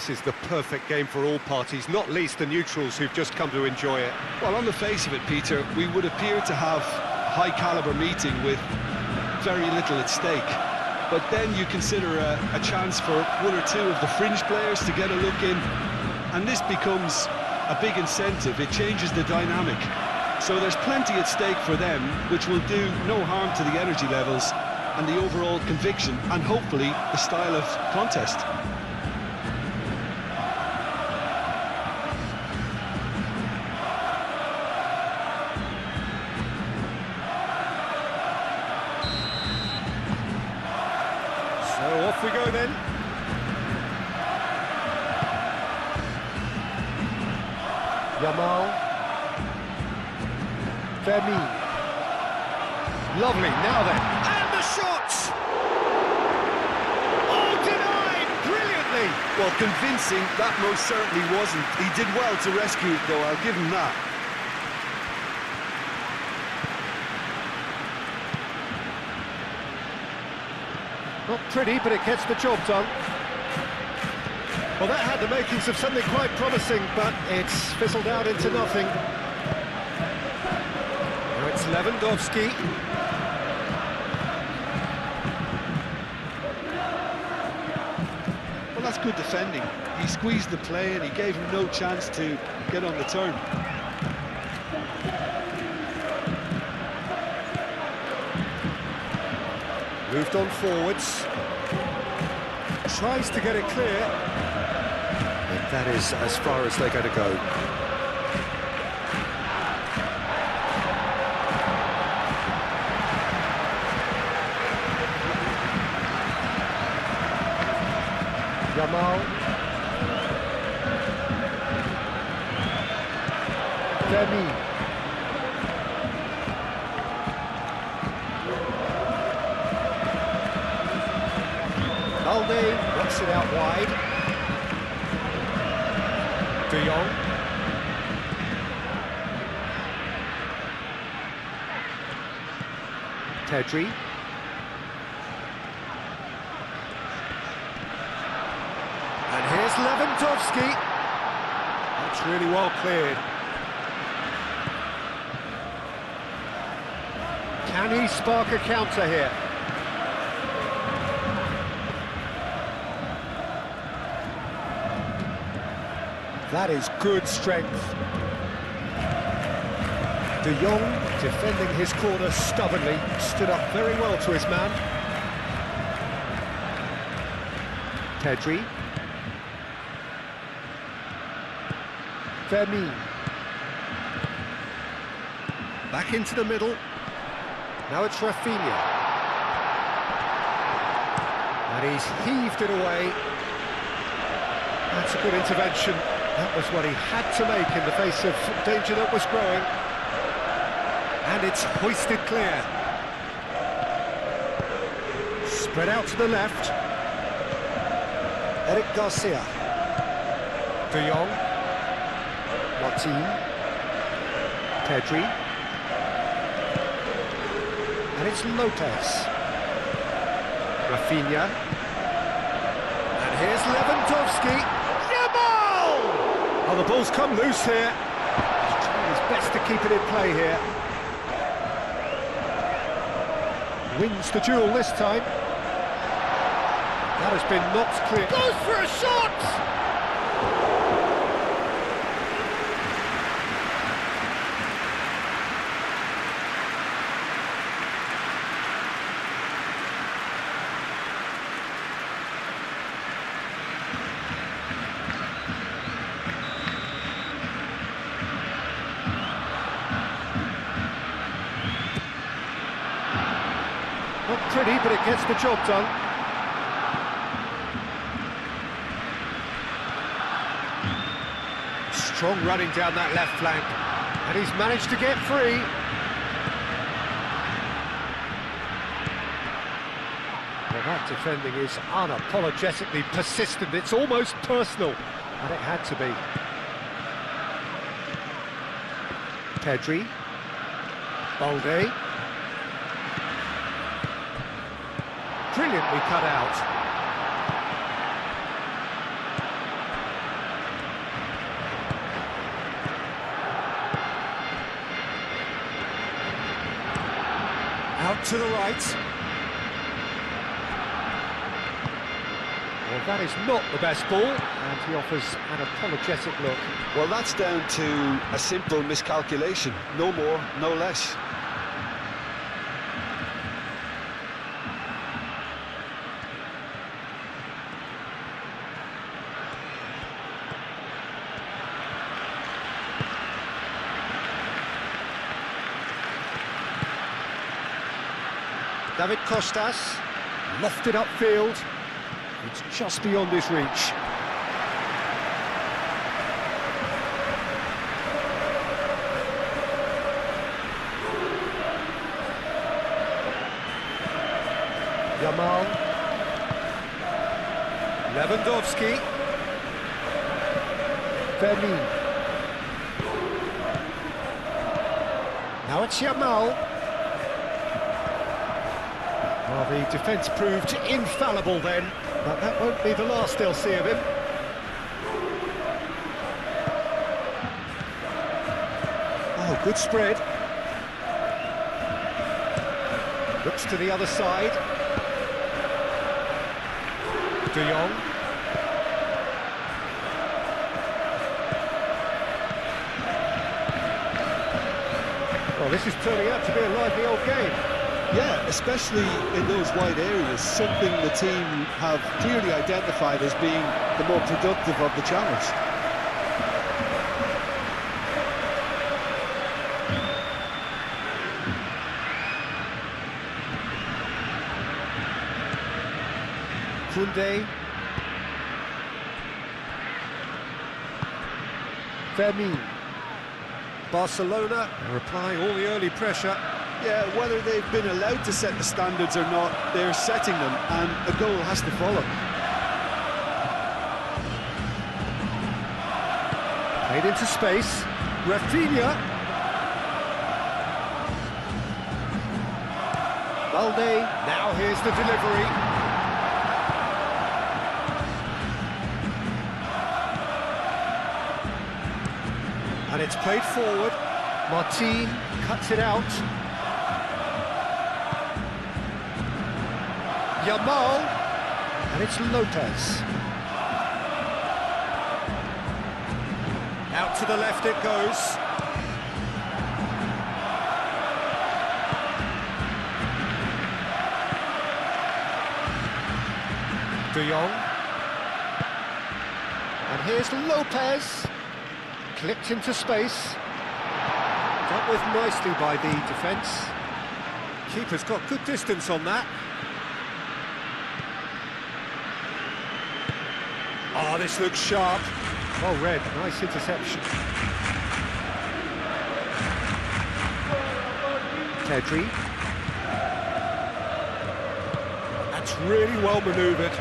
this is the perfect game for all parties, not least the neutrals who've just come to enjoy it. Well, on the face of it, Peter, we would appear to have a high-caliber meeting with very little at stake. But then you consider a chance for one or two of the fringe players to get a look in, and this becomes a big incentive. It changes the dynamic. So there's plenty at stake for them, which will do no harm to the energy levels and the overall conviction, and hopefully the style of contest. So off we go then. Yamal. Fermin. Lovely, now then. And the shot! Oh, denied! Brilliantly! Well, convincing, that most certainly wasn't. He did well to rescue it, though, I'll give him that. Not pretty, but it gets the job done. Well, that had the makings of something quite promising, but it's fizzled out into nothing. Now it's Lewandowski. Well, that's good defending. He squeezed the play and he gave him no chance to get on the turn. Moved on forwards. Tries to get it clear. And that is as far as they're going to go. Yamal. Fermin. Balde knocks it out wide. De Jong. Pedri. And here's Lewandowski. That's really well cleared. Can he spark a counter here? That is good strength. De Jong, defending his corner stubbornly, stood up very well to his man. Pedri. Fermin. Back into the middle. Now it's Rafinha. And he's heaved it away. That's a good intervention. That was what he had to make in the face of danger that was growing. And it's hoisted clear. Spread out to the left. Eric Garcia. De Jong. Martin. Pedri. And it's Lopez. Rafinha. And here's Lewandowski. Oh, the ball's come loose here. He's trying his best to keep it in play here. Wins the duel this time. That has been knocked clear. Goes for a shot! Not pretty, but it gets the job done. Strong running down that left flank. And he's managed to get free. Well, that defending is unapologetically persistent. It's almost personal. And it had to be. Pedri. Balde. Brilliantly cut out. to the right. Well, that is not the best ball, and he offers an apologetic look. Well, that's down to a simple miscalculation. No more, no less. David Costas, lofted upfield. It's just beyond his reach. Yamal. Lewandowski. Fermin. Now it's Yamal. Well, the defence proved infallible then, but that won't be the last they'll see of him. Oh, good spread. Looks to the other side. De Jong. Well, this is turning out to be a lively old game. Yeah, especially in those wide areas, something the team have clearly identified as being the more productive of the channels. Koundé. Fermin. Barcelona are applying all the early pressure. Yeah, whether they've been allowed to set the standards or not, they're setting them, and a goal has to follow. Played into space. Rafinha. Balde. Now here's the delivery. And it's played forward. Martin cuts it out. Yamal, and it's Lopez. Out to the left it goes. De Jong. And here's Lopez. Clipped into space. Dealt with nicely by the defence. Keeper's got good distance on that. Oh, this looks sharp. Well read, nice interception. Pedri. That's really well manoeuvred.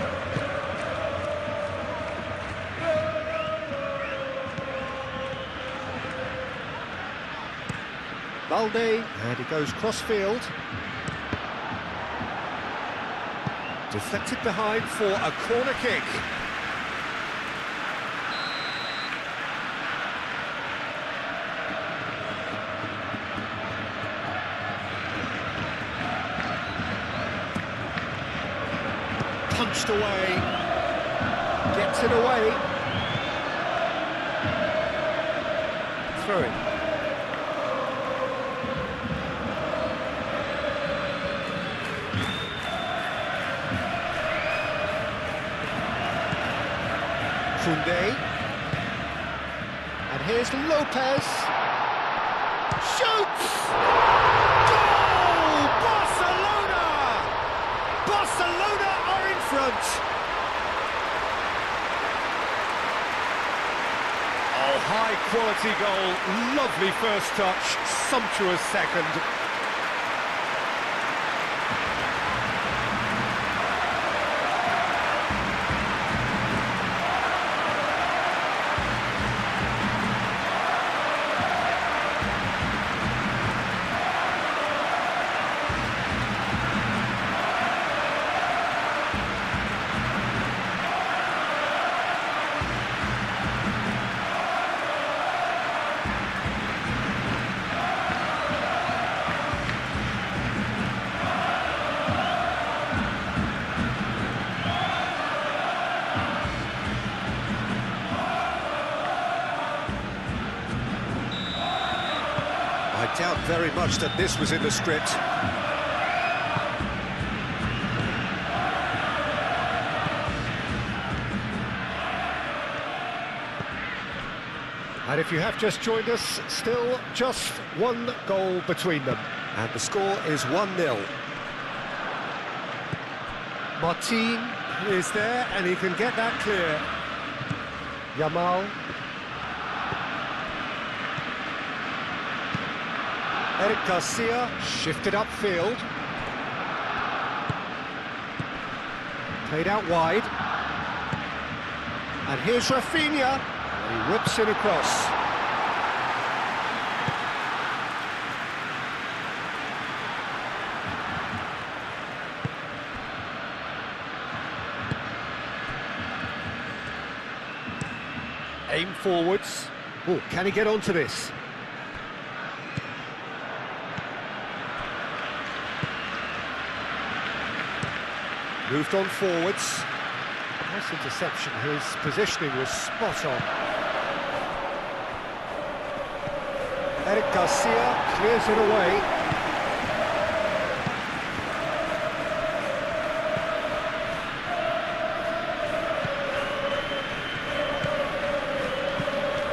Balde, and he goes cross-field. Deflected behind for a corner kick. Punched away, gets it away. Throw it. Koundé. And here's Lopez. Shoots! Goal! Barcelona! Barcelona are in front. Oh, high quality goal. Lovely first touch. Sumptuous second. doubt very much that this was in the script. And if you have just joined us, still just one goal between them. And the score is 1-0. Martin is there, and he can get that clear. Yamal. Eric Garcia shifted upfield. Played out wide. And here's Rafinha. He whips it across. Aim forwards. Oh, can he get onto this? Moved on forwards. Nice interception. His positioning was spot on. Eric Garcia clears it away.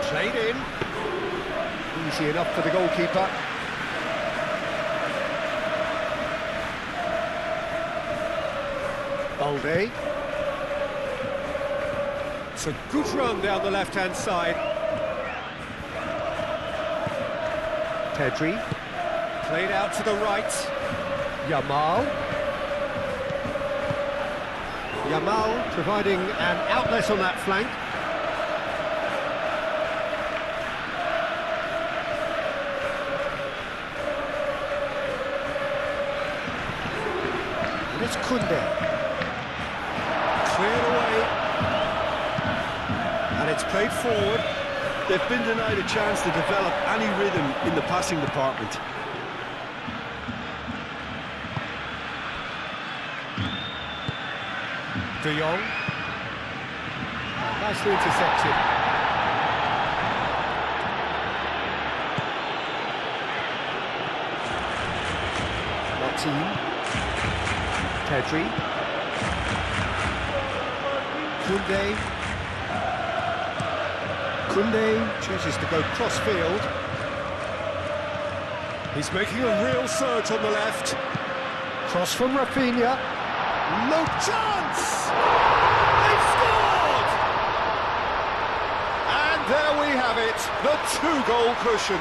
Played in. Easy enough for the goalkeeper. Balde. It's a good run down the left-hand side. Pedri. Played out to the right. Yamal. Yamal providing an outlet on that flank. And it's Koundé. Cleared away. And it's played forward. They've been denied a chance to develop any rhythm in the passing department. De Jong. Nicely intercepted. Martin. Pedri. Koundé. Koundé chooses to go cross-field. He's making a real surge on the left. Cross from Rafinha. No chance! They've scored! And there we have it, the two-goal cushion.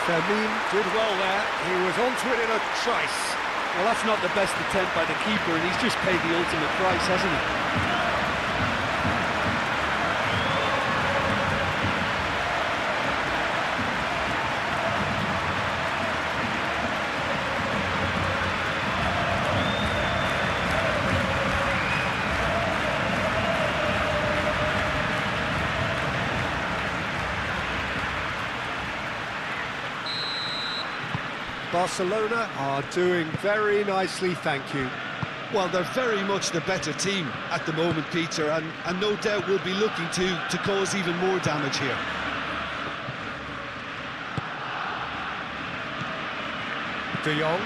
Fermin did well there. He was onto it in a trice. Well, that's not the best attempt by the keeper, and he's just paid the ultimate price, hasn't he? Barcelona are doing very nicely, thank you. Well, they're very much the better team at the moment, Peter, and no doubt will be looking to cause even more damage here. De Jong.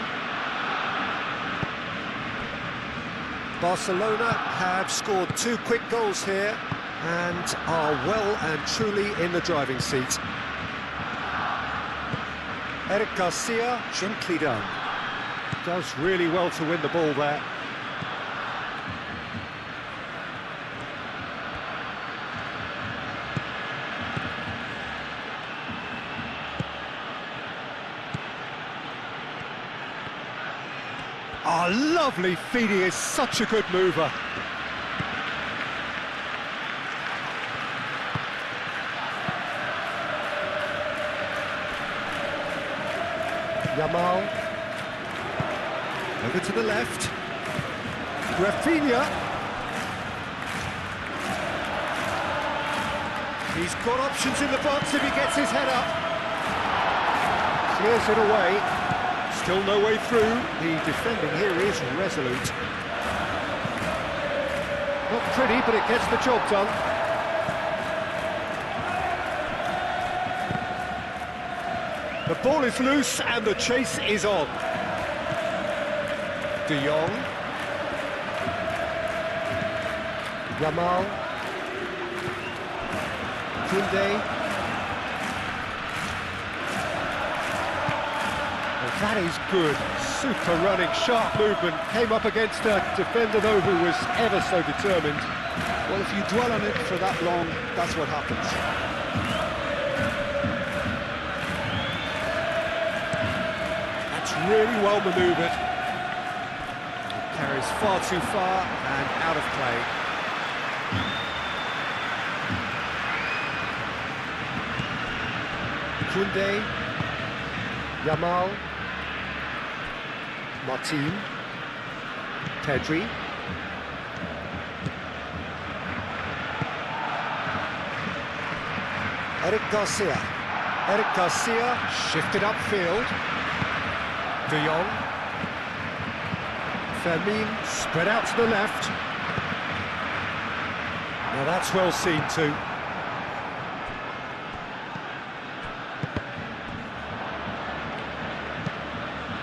Barcelona have scored 2 quick goals here and are well and truly in the driving seat. Eric Garcia, gently done. Does really well to win the ball there. Oh, lovely feed, he is such a good mover. Yamal. Over to the left. Rafinha. He's got options in the box if he gets his head up. Clears it away. Still no way through. The defending here is resolute. Not pretty, but it gets the job done. The ball is loose and the chase is on. De Jong. Yamal. Koundé. Well, that is good. Super running, sharp movement. Came up against a defender, though, who was ever so determined. Well, if you dwell on it for that long, that's what happens. That's really well manoeuvred. Carries far too far and out of play. Koundé, Yamal, Martin, Pedri. Eric Garcia shifted upfield. De Jong. Fermin spread out to the left. Now that's well seen too.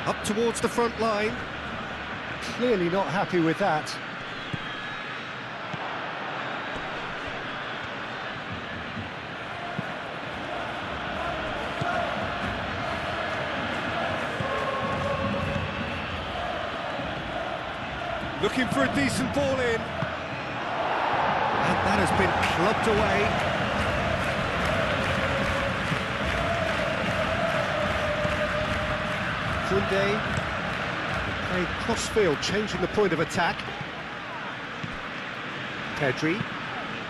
Up towards the front line. Clearly not happy with that. Looking for a decent ball in. And that has been clubbed away. Koundé played cross-field, changing the point of attack. Pedri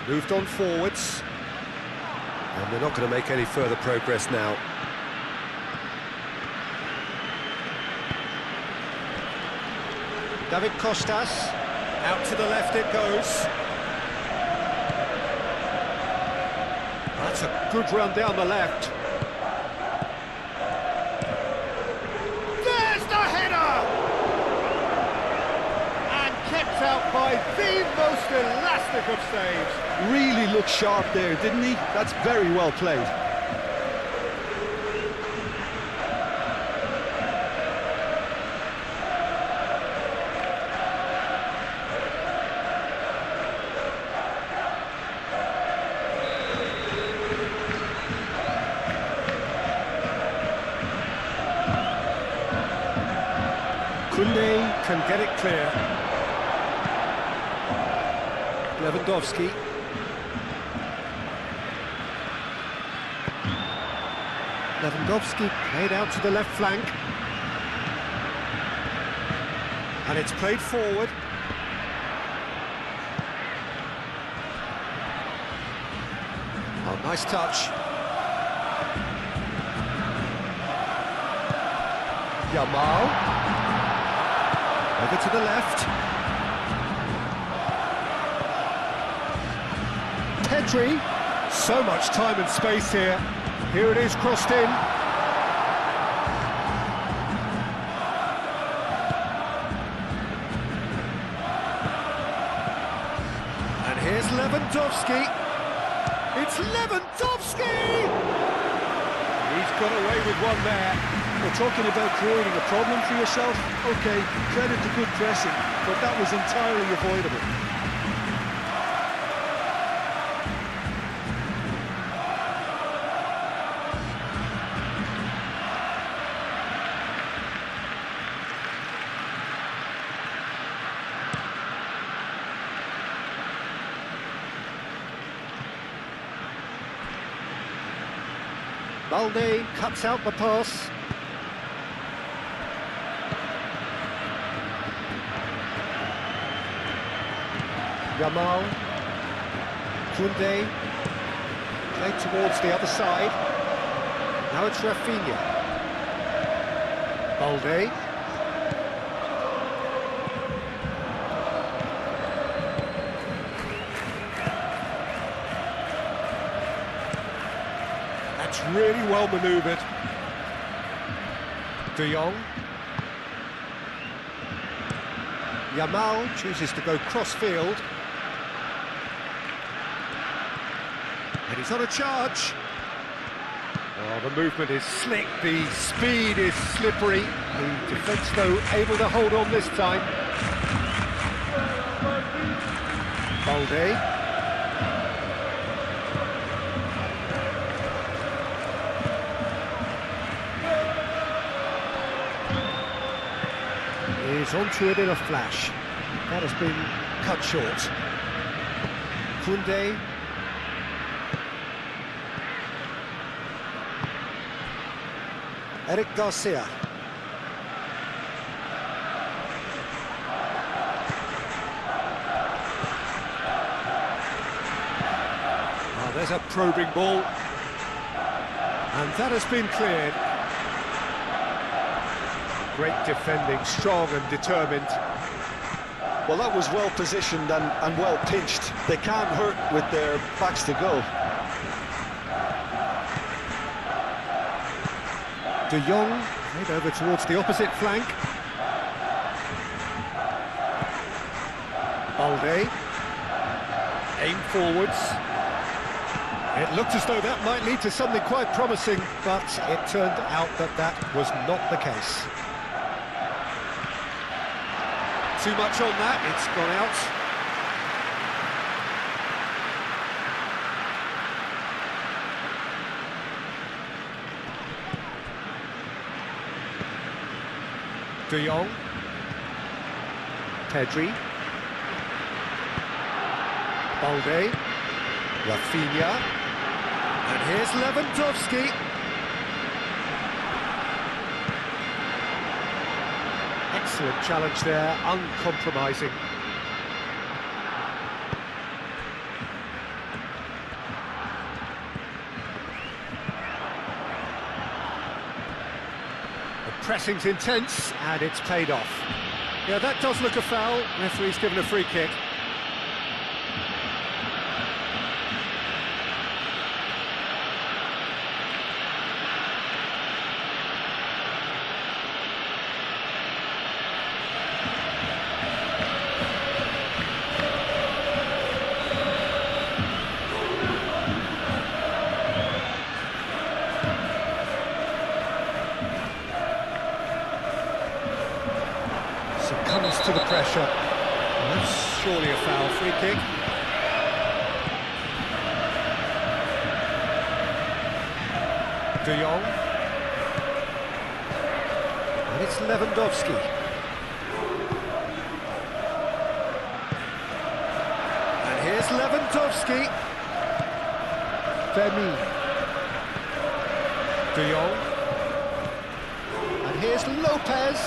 moved on forwards. And they're not going to make any further progress now. David Costas, out to the left it goes. That's a good run down the left. There's the header! And kept out by the most elastic of saves. Really looked sharp there, didn't he? That's very well played. Koundé can get it clear. Lewandowski. Lewandowski played out to the left flank. And it's played forward. Oh, nice touch. Yamal. Over to the left. Pedri. So much time and space here. Here it is, crossed in. And here's Lewandowski. It's Lewandowski! He's got away with one there. We're talking about creating a problem for yourself. Okay, credit to good pressing, but that was entirely avoidable. Balde cuts out the pass. Yamal, Koundé, played towards the other side. Now it's Rafinha. Balde. That's really well manoeuvred. De Jong. Yamal chooses to go cross-field. And he's on a charge. Oh, the movement is slick, the speed is slippery. The defence, though, able to hold on this time. Balde. Is onto it in a flash. That has been cut short. Koundé. Eric Garcia. Oh, there's a probing ball. And that has been cleared. Great defending, strong and determined. Well, that was well positioned and well pinched. They can't hurt with their backs to go. De Jong, made over towards the opposite flank. Balde, aim forwards. It looked as though that might lead to something quite promising, but it turned out that that was not the case. Too much on that, it's gone out. De Jong, Pedri, Balde, Rafinha, and here's Lewandowski. Excellent challenge there, uncompromising. Pressing's intense, and it's paid off. Yeah, that does look a foul. Referee's given a free kick. Comes to the pressure. And that's surely a foul. Free kick. De Jong. And it's Lewandowski. And here's Lewandowski. Femi. De Jong. And here's Lopez.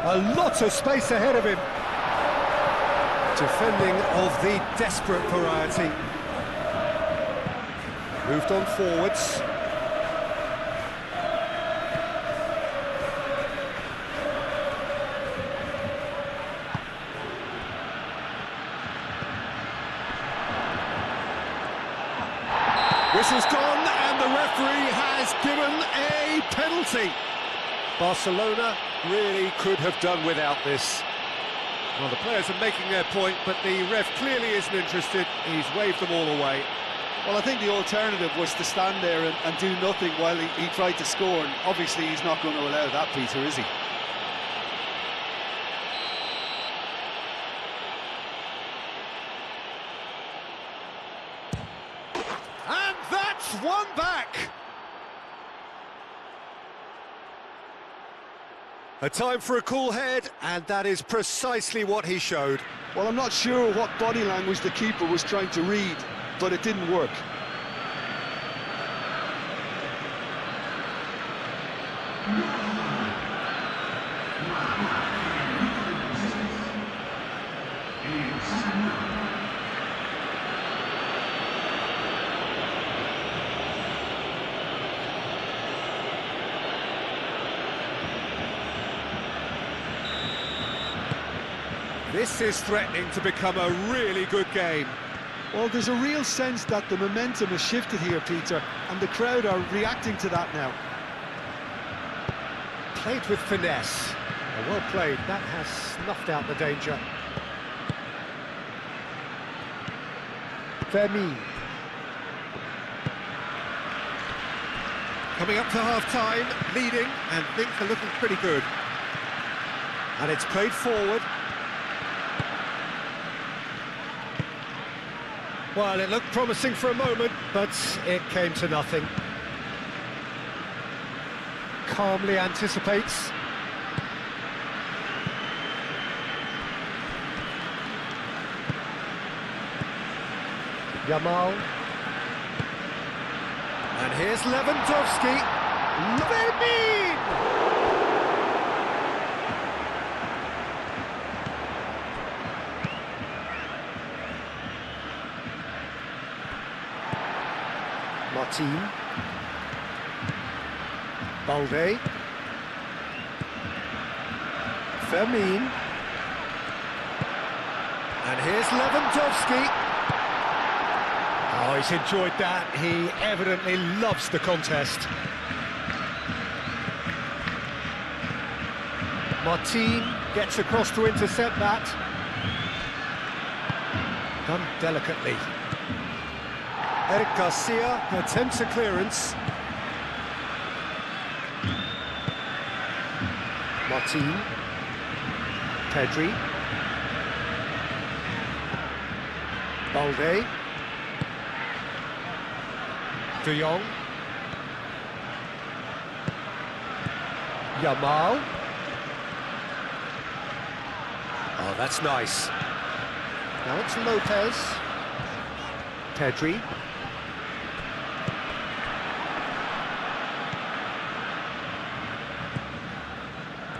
A lot of space ahead of him. Defending of the desperate variety. Moved on forwards. Whistle's gone and the referee has given a penalty. Barcelona really could have done without this. Well, the players are making their point, but the ref clearly isn't interested. He's waved them all away. Well, I think the alternative was to stand there and do nothing while he tried to score, and obviously he's not going to allow that, Peter, is he? And that's one back! A time for a cool head, and that is precisely what he showed. Well, I'm not sure what body language the keeper was trying to read, but it didn't work. This is threatening to become a really good game. Well, there's a real sense that the momentum has shifted here, Peter, and the crowd are reacting to that now. Played with finesse. Well played, that has snuffed out the danger. Fermin. Coming up to half-time, leading, and things are looking pretty good. And it's played forward. Well, it looked promising for a moment, but it came to nothing. Calmly anticipates. Yamal. And here's Lewandowski. Fermin! Martin. Balde. Fermin. And here's Lewandowski. Oh, he's enjoyed that. He evidently loves the contest. Martin gets across to intercept that. Done delicately. Eric Garcia attempts a clearance. Martin. Pedri. Balde. De Jong. Yamal. Oh, that's nice. Now it's Lopez. Pedri.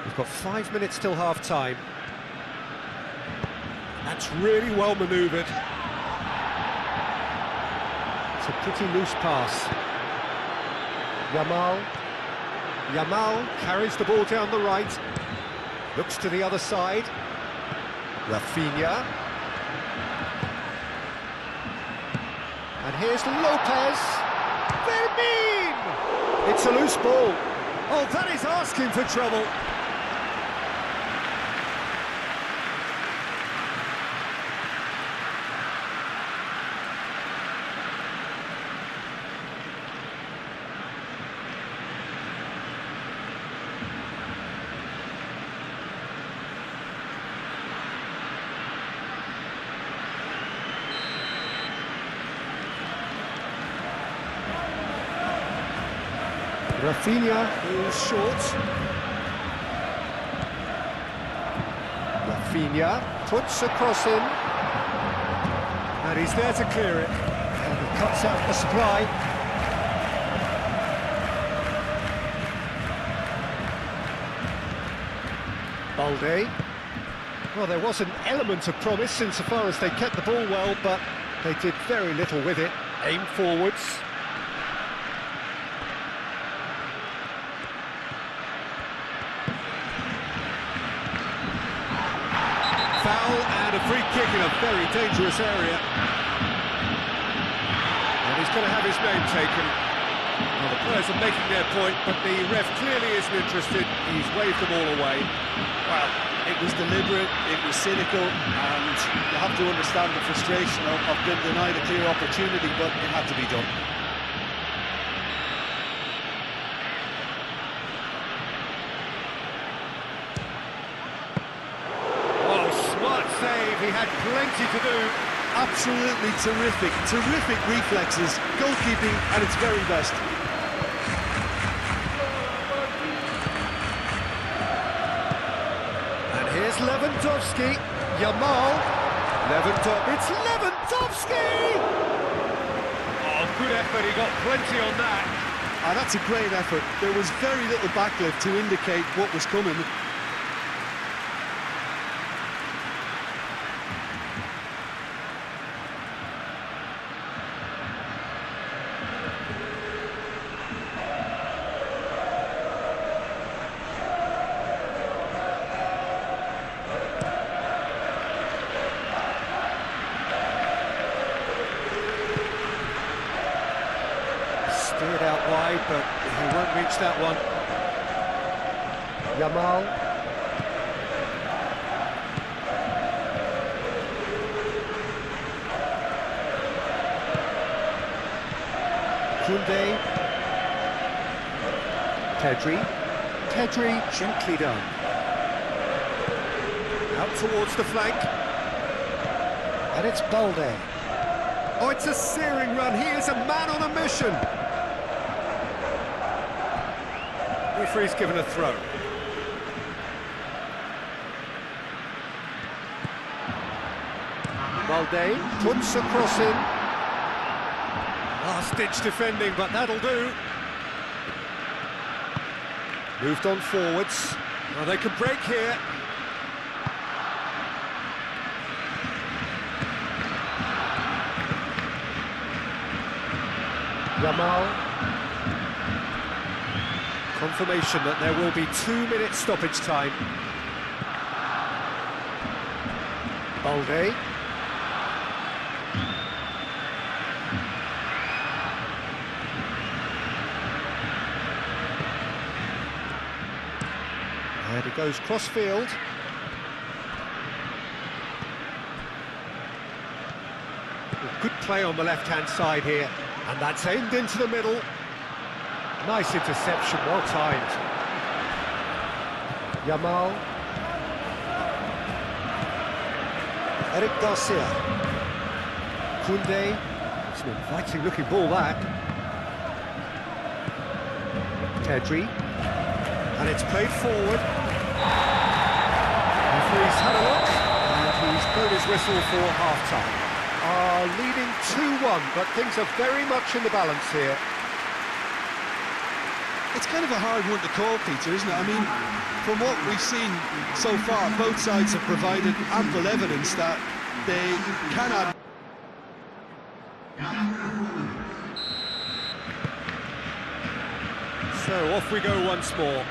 We've got 5 minutes till half-time. That's really well manoeuvred. It's a pretty loose pass. Yamal carries the ball down the right. Looks to the other side. Rafinha. And here's Lopez. Fermin! It's a loose ball. Oh, that is asking for trouble. Rafinha is short. Rafinha puts a cross in. And he's there to clear it. And he cuts out the supply. Balde. Well, there was an element of promise insofar as they kept the ball well, but they did very little with it. Aim forwards. Foul and a free kick in a very dangerous area. And he's going to have his name taken. Well, the players are making their point, but the ref clearly isn't interested. He's waved them all away. Well, it was deliberate, it was cynical, and you have to understand the frustration of being denied a clear opportunity, but it had to be done. Save, he had plenty to do. Absolutely terrific reflexes, goalkeeping at its very best. And here's Lewandowski. Yamal. It's Lewandowski! Oh, good effort, he got plenty on that. And that's a great effort. There was very little backlift to indicate what was coming. Steered out wide, but he won't reach that one. Yamal. Koundé. Pedri, gently done. Out towards the flank. And it's Balde. Oh, it's a searing run. He is a man on a mission. Referee's given a throw. Balde puts a cross in. Last-ditch defending, but that'll do. Moved on forwards. Well, they could break here. Yamal. Confirmation that there will be 2-minute stoppage time. Balde. And it goes cross-field. Good play on the left-hand side here. And that's aimed into the middle. Nice interception, well timed. Yamal. Eric Garcia. Koundé. It's an inviting looking ball, that. Pedri. And it's played forward. Referee's had a look, and he's blown his whistle for half-time. Leading 2-1, but things are very much in the balance here. It's kind of a hard one to call, Peter, isn't it? I mean, from what we've seen so far, both sides have provided ample evidence that they cannot... So off we go once more.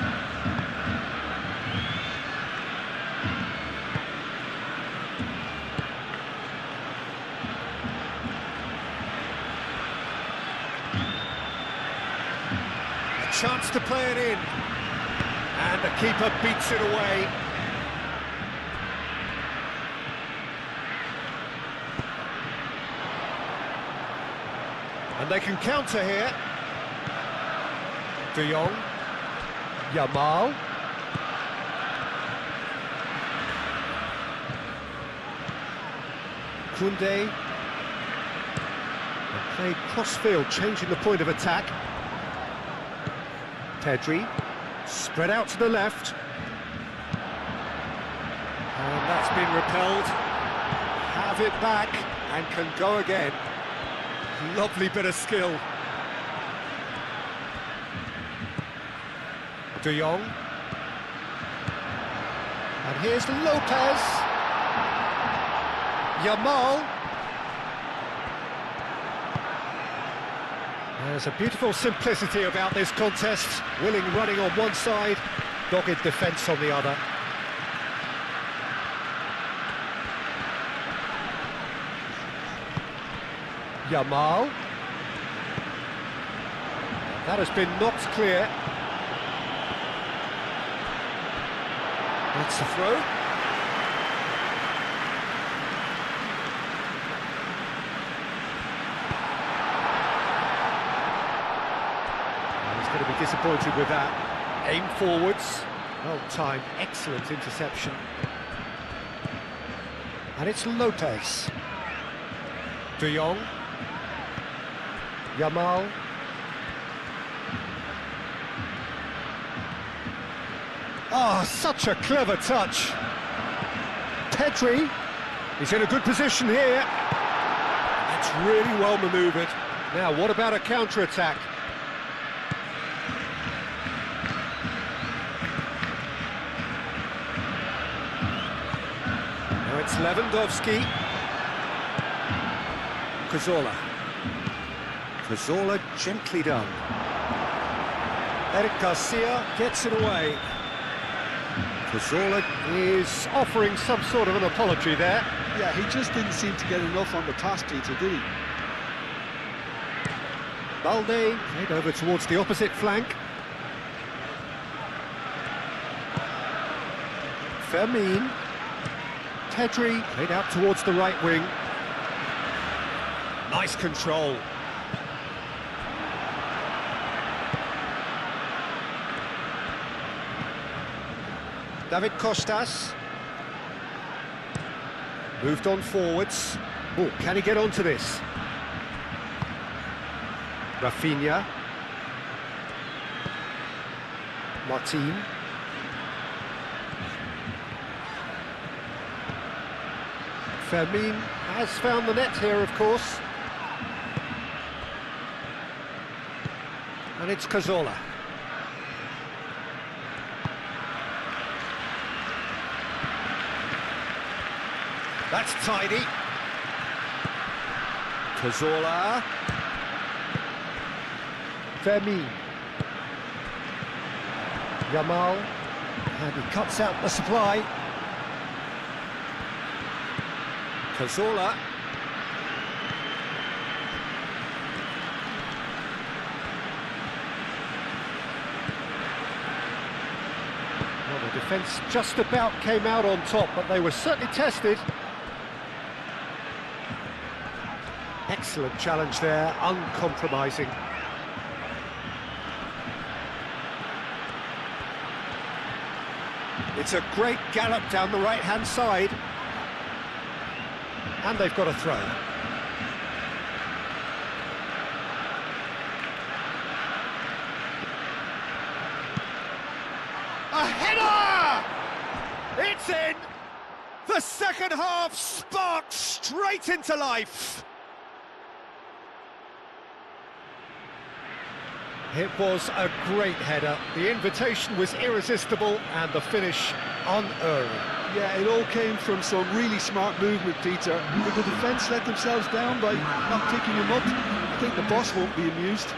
Chance to play it in, and the keeper beats it away. And they can counter here. De Jong, Yamal. Koundé. And played cross-field, changing the point of attack. Pedri, spread out to the left. And that's been repelled. Have it back, and can go again. Lovely bit of skill. De Jong. And here's Lopez. Yamal. There's a beautiful simplicity about this contest. Willing running on one side, dogged defence on the other. Yamal. That has been knocked clear. That's a throw. Going to be disappointed with that. Aim forwards. Well timed, excellent interception. And it's Lopez. De Jong. Yamal. Ah, such a clever touch. Pedri. He's in a good position here. That's really well manoeuvred. Now, what about a counter-attack? It's Lewandowski. Cazorla gently done. Eric Garcia gets it away. Cazorla is offering some sort of an apology there. Yeah, he just didn't seem to get enough on the pass, Peter, did he? Balde played over towards the opposite flank. Fermin. Pedri played out towards the right wing. Nice control. David Costas. Moved on forwards. Oh, can he get onto this? Rafinha. Martin. Fermin has found the net here, of course. And it's Cazorla. That's tidy. Cazorla. Fermin. Yamal. And he cuts out the supply. Cazorla. Well, the defence just about came out on top, but they were certainly tested. Excellent challenge there, uncompromising. It's a great gallop down the right-hand side. And they've got a throw. A header! It's in! The second half sparks straight into life. It was a great header. The invitation was irresistible and the finish unerring. Yeah, it all came from some really smart movement, Peter. Did the defence let themselves down by not picking him up? I think the boss won't be amused.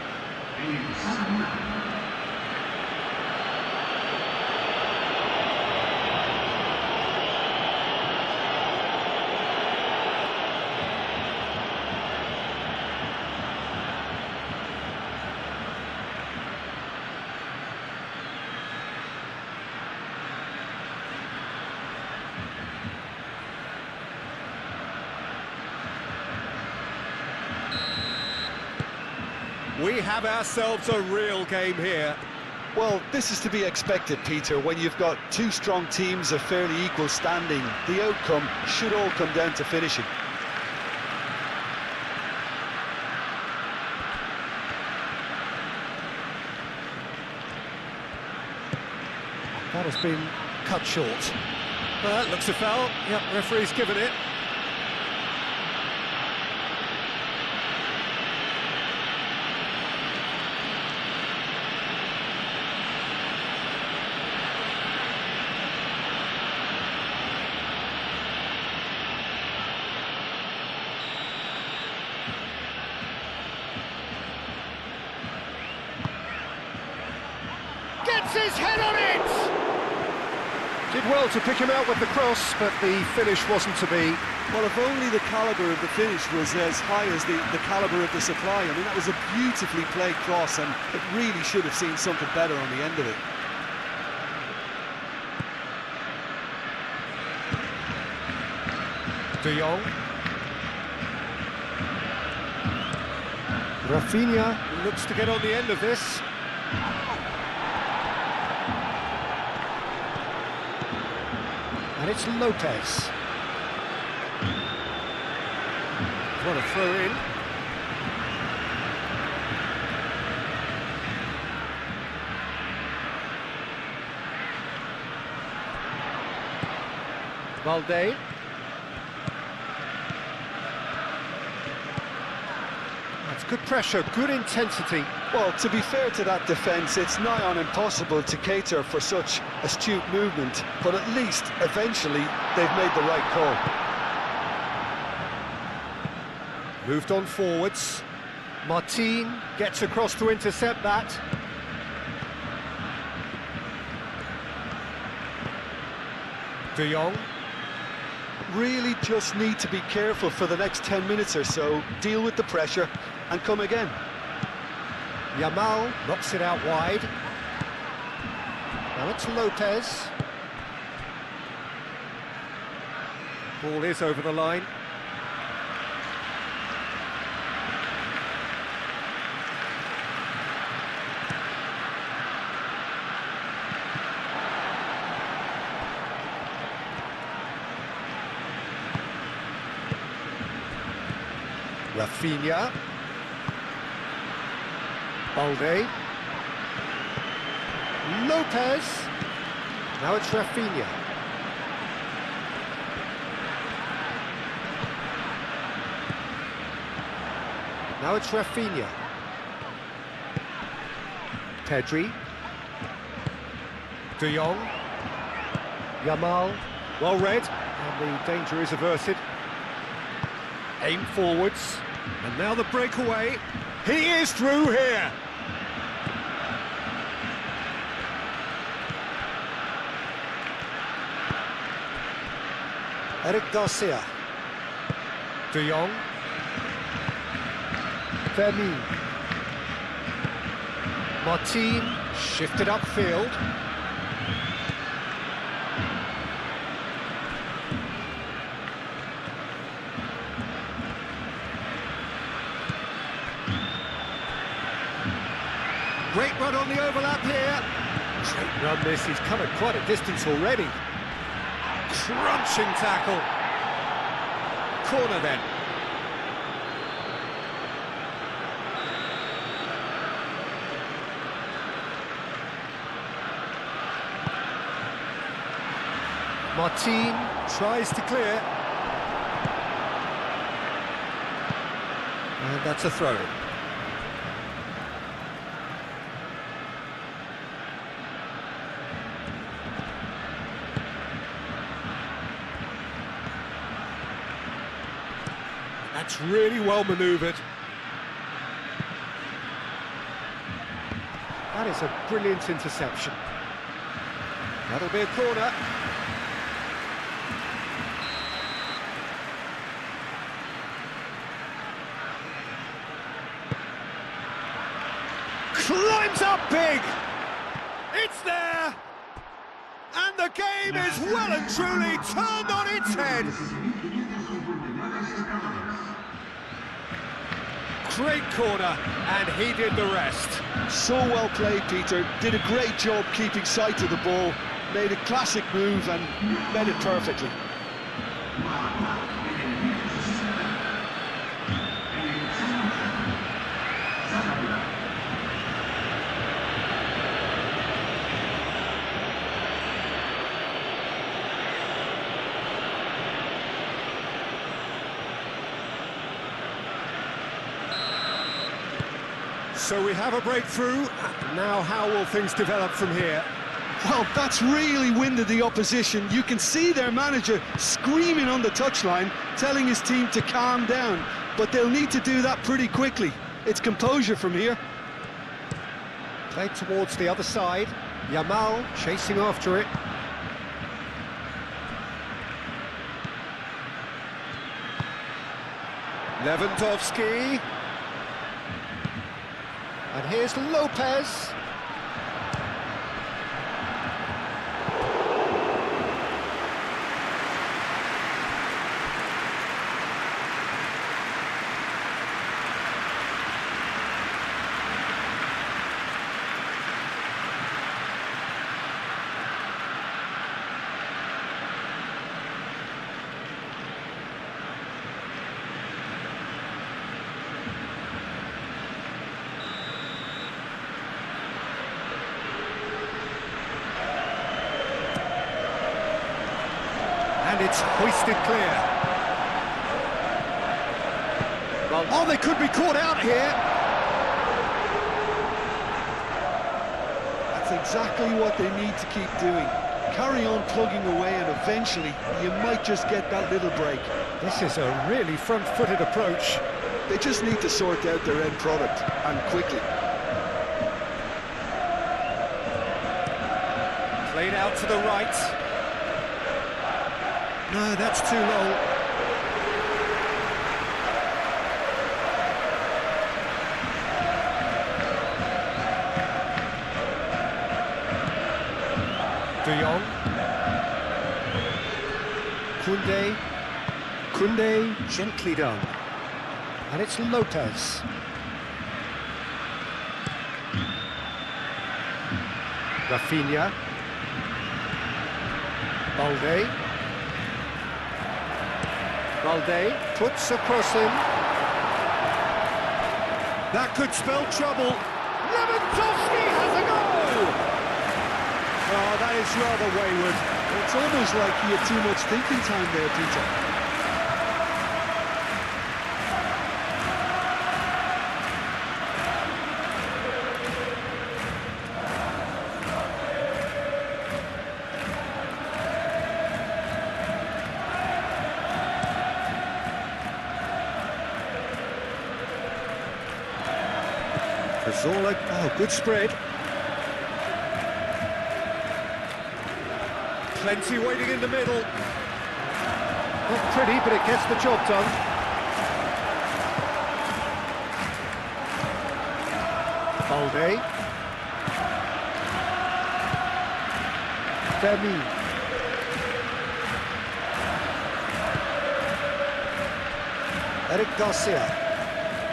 We have ourselves a real game here. Well, this is to be expected, Peter. When you've got two strong teams of fairly equal standing, the outcome should all come down to finishing. That has been cut short. Looks a foul. Yep, referee's given it. Gets his head on it! Did well to pick him out with the cross, but the finish wasn't to be. Well, if only the calibre of the finish was as high as the calibre of the supply. I mean, that was a beautifully played cross, and it really should have seen something better on the end of it. De Jong. Rafinha looks to get on the end of this. And it's Lopez. What a throw in. Valde. That's good pressure, good intensity. Well, to be fair to that defence, it's nigh on impossible to cater for such astute movement, but at least, eventually, they've made the right call. Moved on forwards. Martin gets across to intercept that. De Jong. Really just need to be careful for the next 10 minutes or so, deal with the pressure, and come again. Yamal knocks it out wide. Now it's Lopez. Ball is over the line. Rafinha. Balde. Lopez. Now it's Rafinha. Now it's Rafinha. Pedri. De Jong. Yamal. Well read, and the danger is averted. Aim forwards, and now the breakaway. He is through here. Eric Garcia. De Jong. Vermeer. Martin shifted upfield. Great run on the overlap here. Great run this, he's come at quite a distance already. Crunching tackle. Corner then. Martin tries to clear. And that's a throw. That's really well manoeuvred. That is a brilliant interception. That'll be a corner. Climbs up big! It's there! And the game is well and truly turned on its head! Great corner, and he did the rest. So well played, Peter. Did a great job keeping sight of the ball. Made a classic move and made it perfectly. So we have a breakthrough. Now how will things develop from here? Well, that's really winded the opposition. You can see their manager screaming on the touchline, telling his team to calm down. But they'll need to do that pretty quickly. It's composure from here. Played towards the other side. Yamal chasing after it. Lewandowski. And here's Lopez. And it's hoisted clear. Well, oh, they could be caught out here. That's exactly what they need to keep doing. Carry on plugging away and eventually you might just get that little break. This is a really front-footed approach. They just need to sort out their end product, and quickly. Played out to the right. No, that's too low. De Jong. Koundé gently done. And it's Lopez. Rafinha. Balde puts across him. That could spell trouble. Lewandowski has a goal! Oh, that is rather wayward. It's almost like he had too much thinking time there, Peter. Cazorla, oh, good spread. Plenty waiting in the middle. Not pretty, but it gets the job done. Balde. Demi. Eric Garcia.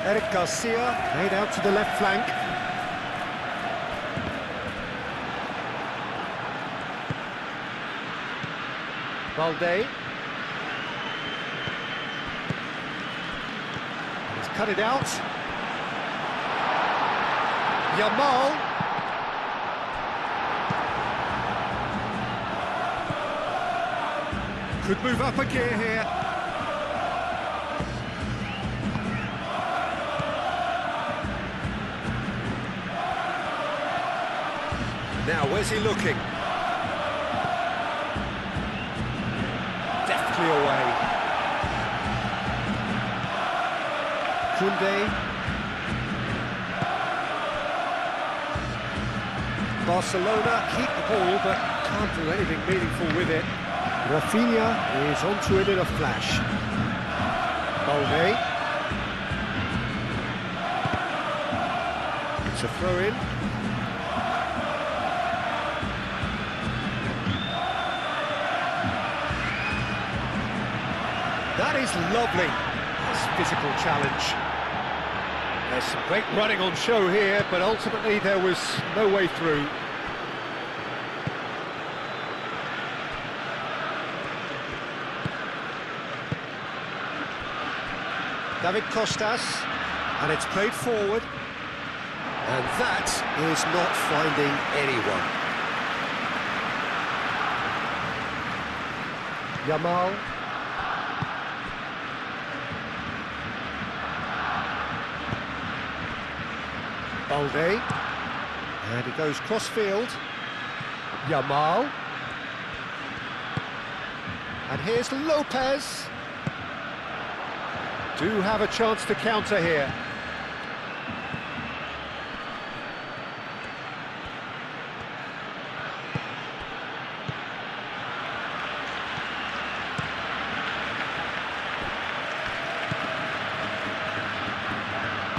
Eric Garcia made out to the left flank. Balde. He's cut it out. Yamal. Could move up a gear here. Now, where's he looking? Deftly away. Koundé. Barcelona keep the ball, but can't do anything meaningful with it. Rafinha is onto it in a flash. Balde. It's a throw-in. That is lovely. Nice physical challenge. There's some great running on show here, but ultimately there was no way through. David Costas, and it's played forward. And that is not finding anyone. Yamal. Balde, and he goes cross-field. Yamal. And here's Lopez. Do have a chance to counter here.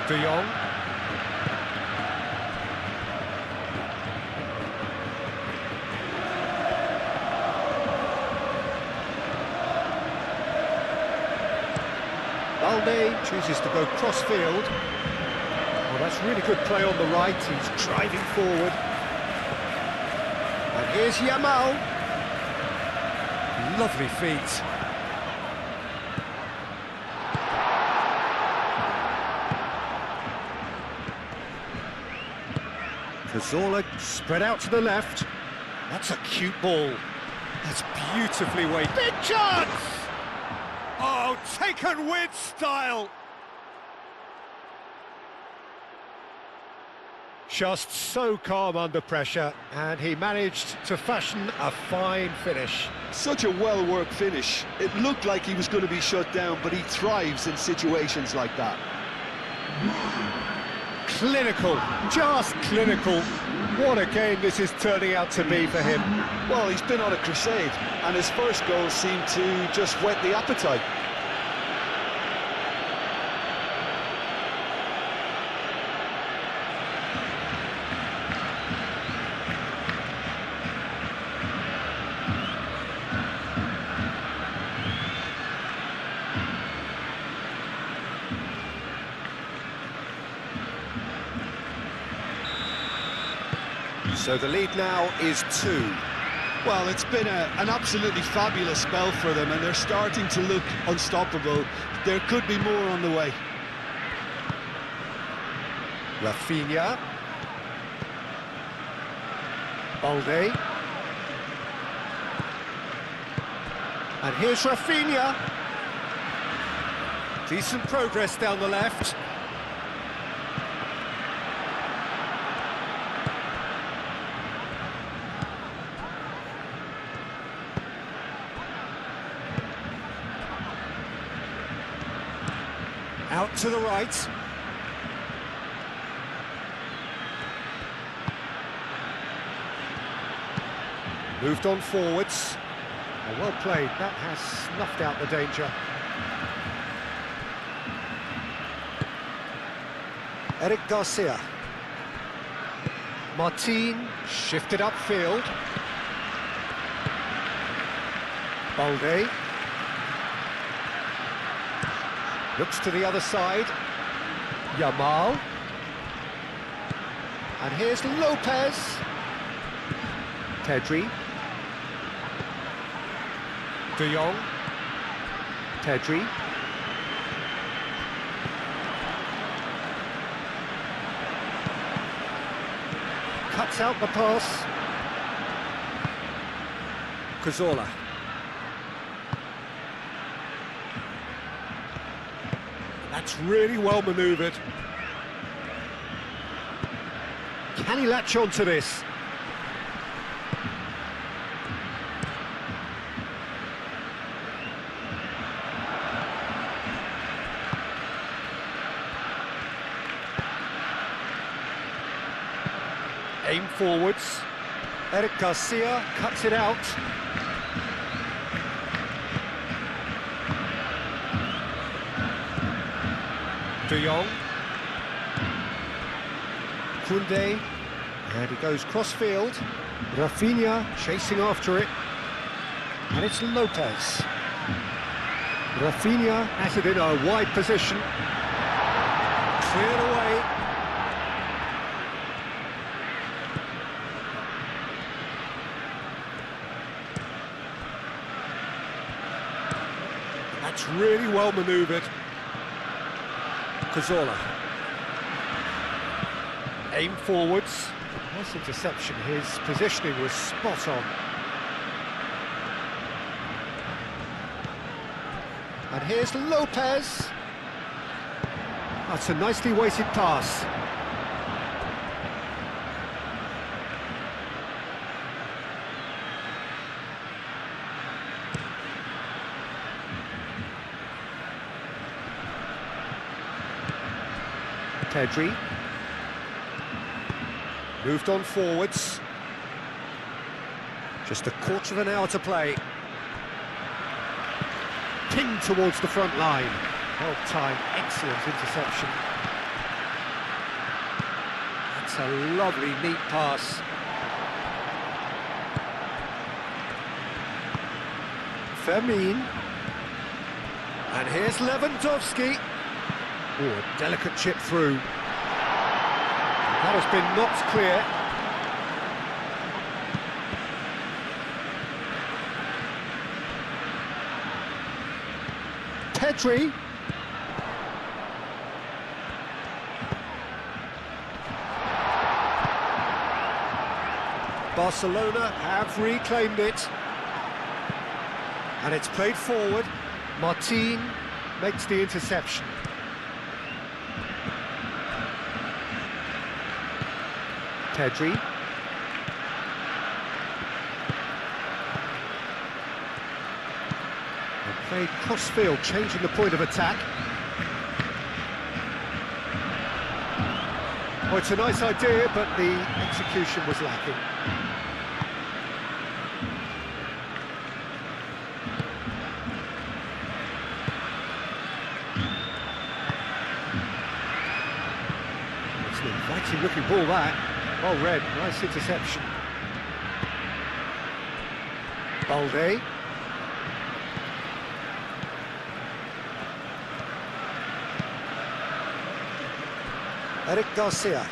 De Jong. Balde chooses to go cross-field. Well, that's really good play on the right. He's driving forward. And here's Yamal. Lovely feet. Cazorla spread out to the left. That's a cute ball. That's beautifully weighted. Big chance! Oh, taken with style! Just so calm under pressure, and he managed to fashion a fine finish. Such a well-worked finish. It looked like he was going to be shut down, but he thrives in situations like that. Clinical, just clinical. What a game this is turning out to be for him. Well, he's been on a crusade, and his first goal seemed to just whet the appetite. So the lead now is 2. Well, it's been an absolutely fabulous spell for them, and they're starting to look unstoppable. There could be more on the way. Rafinha. Balde. And here's Rafinha. Decent progress down the left. Out to the right. Moved on forwards. Oh, well played, that has snuffed out the danger. Eric Garcia. Martin shifted upfield. Balde. Looks to the other side. Yamal. And here's Lopez. Pedri. De Jong. Pedri. Cuts out the pass. Cazorla. That's really well manoeuvred. Can he latch on to this? Aim forwards. Eric Garcia cuts it out. De Jong. Koundé. And he goes cross-field. Rafinha chasing after it. And it's Lopez. Rafinha has it in a wide position. Cleared away. That's really well manoeuvred. Cazorla. Aim forwards. Nice interception. His positioning was spot on. And here's Lopez. That's a nicely weighted pass. Pedri. Moved on forwards. Just a quarter of an hour to play. Pinged towards the front line. Well timed, excellent interception. That's a lovely, neat pass. Fermin. And here's Lewandowski. Oh, a delicate chip through. That has been knocked clear. Pedri. Barcelona have reclaimed it. And it's played forward. Martin makes the interception. Pedri. And played cross-field, changing the point of attack. Oh, it's a nice idea, but the execution was lacking. It's an inviting-looking ball, that. Well read, nice interception. Balde. Eric Garcia.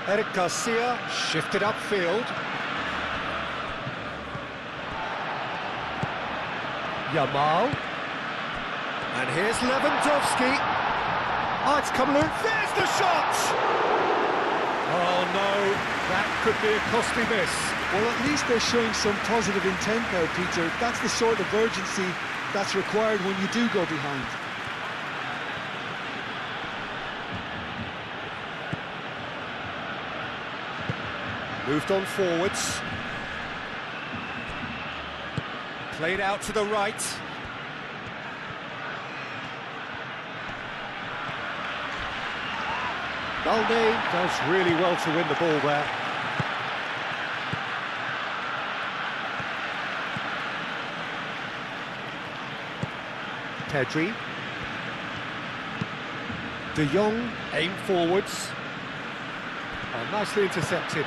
Eric Garcia shifted upfield. Yamal. And here's Lewandowski. Oh, it's come loose. There's the shot! Oh no, that could be a costly miss. Well, at least they're showing some positive intent now, Peter. That's the sort of urgency that's required when you do go behind. Moved on forwards. Played out to the right. Balde does really well to win the ball there. Pedri. De Jong aim forwards. Oh, nicely intercepted.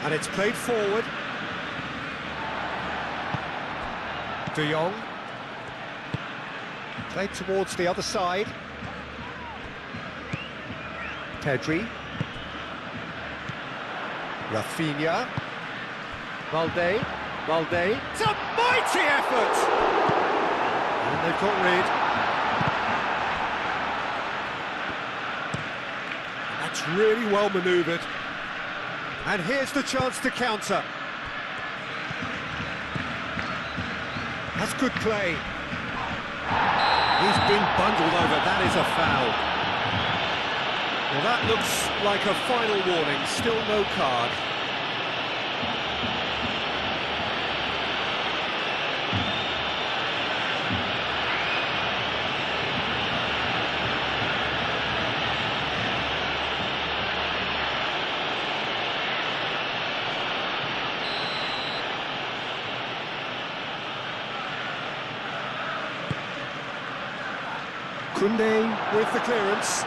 And it's played forward. De Jong. Played towards the other side. Pedri. Rafinha. Balde. Balde. It's a mighty effort! And they've got rid. That's really well manoeuvred. And here's the chance to counter. That's good play. He's been bundled over, that is a foul. Well, that looks like a final warning, still no card. Koundé with the clearance.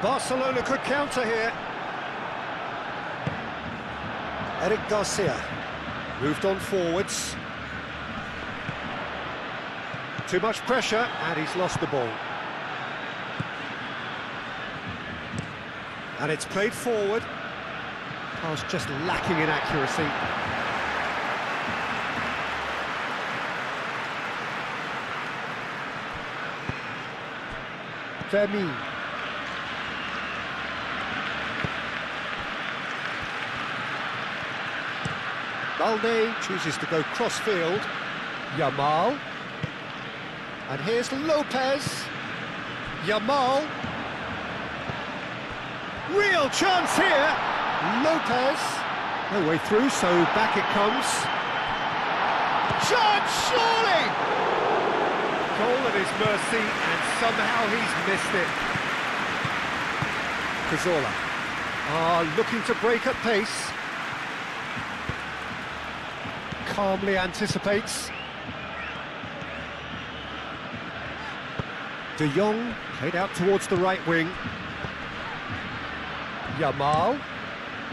Barcelona could counter here. Eric Garcia moved on forwards. Too much pressure and he's lost the ball. And it's played forward. Pass just lacking in accuracy. Vermeer. Balde chooses to go cross-field. Yamal. And here's Lopez. Yamal. Real chance here. Lopez. No way through, so back it comes. Chance, surely! Goal at his mercy, and somehow he's missed it. Cazorla. Looking to break at pace. Calmly anticipates. De Jong played out towards the right wing. Yamal.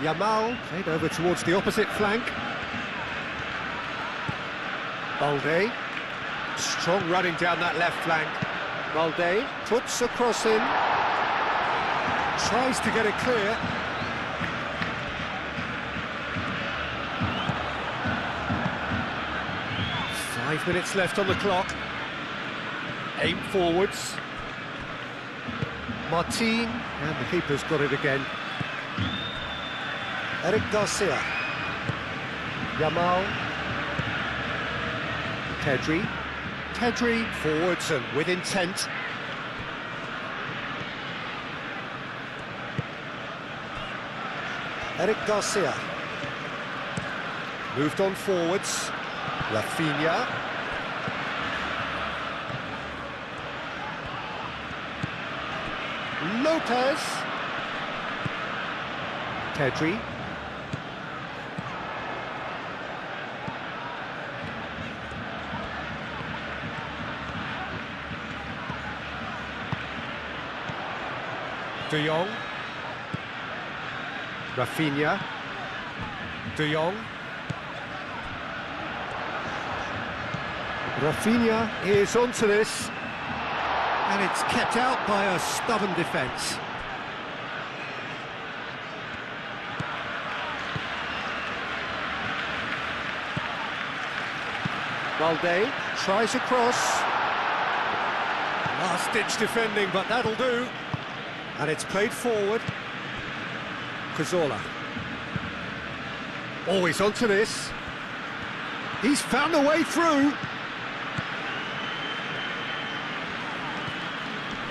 Yamal played over towards the opposite flank. Balde. Strong running down that left flank. Balde puts a cross in. Tries to get it clear. 5 minutes left on the clock. Aim forwards. Martin, and the keeper's got it again. Eric Garcia. Yamal. Pedri. Pedri forwards and with intent. Eric Garcia. Moved on forwards. Rafinha. Lopez. Pedri. De Jong. Rafinha. De Jong. Rafinha is onto this. And it's kept out by a stubborn defence. Balde tries a cross. Last-ditch defending, but that'll do. And it's played forward. Cazorla. Always onto this. He's found a way through.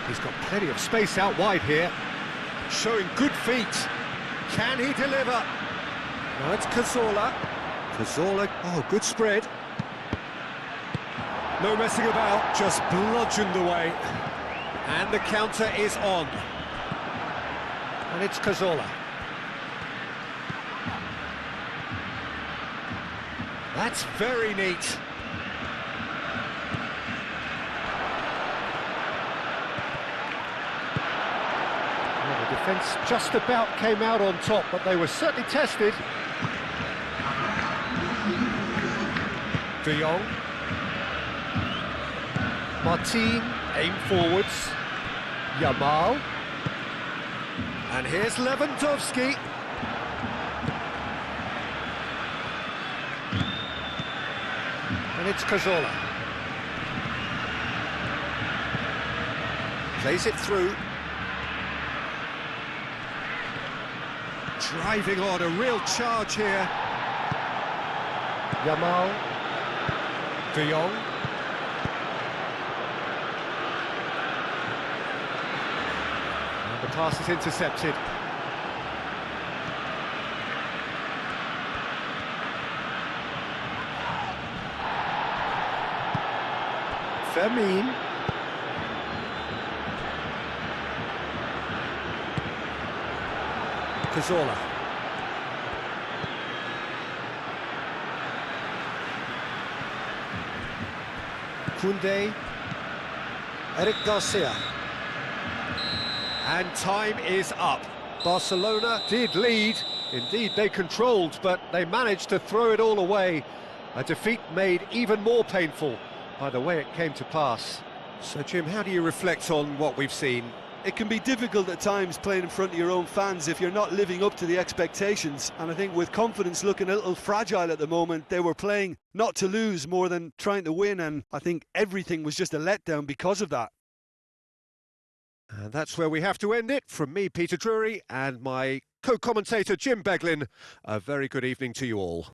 He's got plenty of space out wide here. Showing good feet. Can he deliver? Now it's Cazorla. Cazorla, oh, good spread. No messing about, just bludgeoned away. And the counter is on. And it's Cazorla. That's very neat. Well, the defence just about came out on top, but they were certainly tested. De Jong. Martin, aim forwards. Yamal. And here's Lewandowski. And it's Cazorla. Plays it through. Driving on, a real charge here. Yamal. De Jong. And the pass is intercepted. Fermin. Cazorla. Koundé. Eric Garcia. And time is up. Barcelona did lead. Indeed, they controlled, but they managed to throw it all away. A defeat made even more painful by the way it came to pass. So, Jim, how do you reflect on what we've seen? It can be difficult at times playing in front of your own fans if you're not living up to the expectations. And I think with confidence looking a little fragile at the moment, they were playing not to lose more than trying to win. And I think everything was just a letdown because of that. And that's where we have to end it. From me, Peter Drury, and my co-commentator, Jim Beglin, a very good evening to you all.